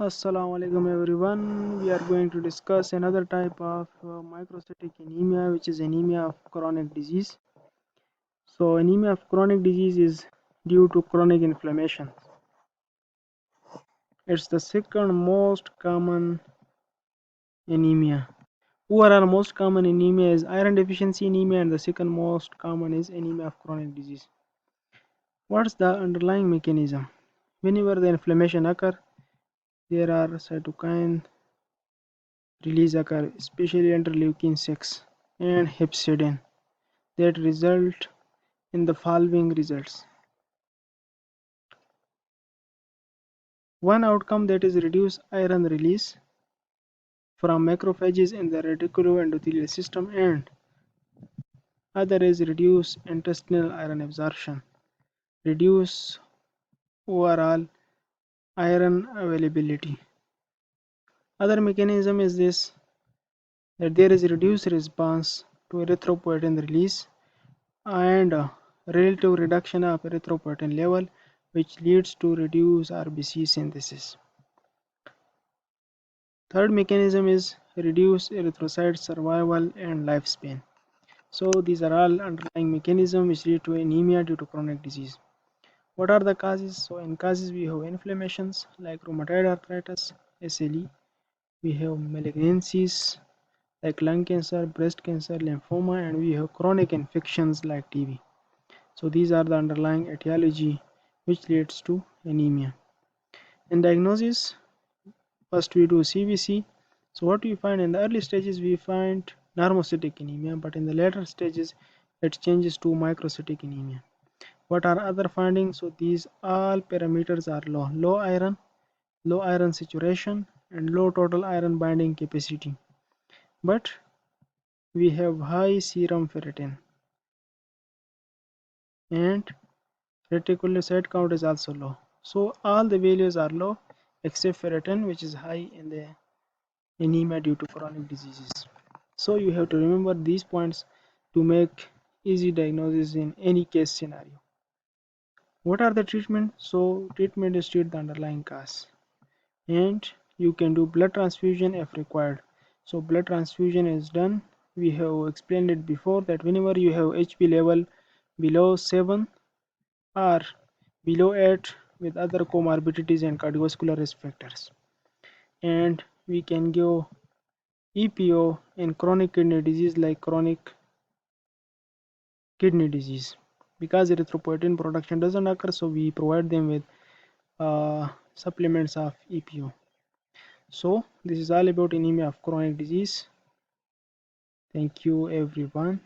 Assalamu alaikum everyone. We are going to discuss another type of microcytic anemia, which is anemia of chronic disease. So anemia of chronic disease is due to chronic inflammation. It's the second most common anemia. Overall, most common anemia is iron deficiency anemia, and the second most common is anemia of chronic disease. What's the underlying mechanism? Whenever the inflammation occurs, there are cytokine release occur, especially interleukin 6 and hepcidin, that result in the following results. One outcome, that is reduced iron release from macrophages in the reticuloendothelial system, and other is reduced intestinal iron absorption, reduce overall iron availability. Other mechanism is this, that there is reduced response to erythropoietin release and relative reduction of erythropoietin level, which leads to reduced RBC synthesis. Third mechanism is reduced erythrocyte survival and lifespan. So these are all underlying mechanisms which lead to anemia due to chronic disease. What are the causes? So in causes we have inflammations like rheumatoid arthritis, SLE. We have malignancies like lung cancer, breast cancer, lymphoma, and we have chronic infections like TB. So these are the underlying etiology which leads to anemia. In diagnosis, first we do CBC. So what we find in the early stages, we find normocytic anemia, but in the later stages it changes to microcytic anemia. What are other findings? So these all parameters are low iron saturation, and low total iron binding capacity. But we have high serum ferritin, and reticulocyte count is also low. So all the values are low except ferritin, which is high in the anemia due to chronic diseases. So you have to remember these points to make easy diagnosis in any case scenario. What are the treatment? So treatment is treat the underlying cause, and you can do blood transfusion if required. So blood transfusion is done. We have explained it before that whenever you have HB level below 7 or below 8 with other comorbidities and cardiovascular risk factors, and we can give EPO in chronic kidney disease like chronic kidney disease. Because erythropoietin production doesn't occur, so we provide them with supplements of EPO. So this is all about anemia of chronic disease. Thank you everyone.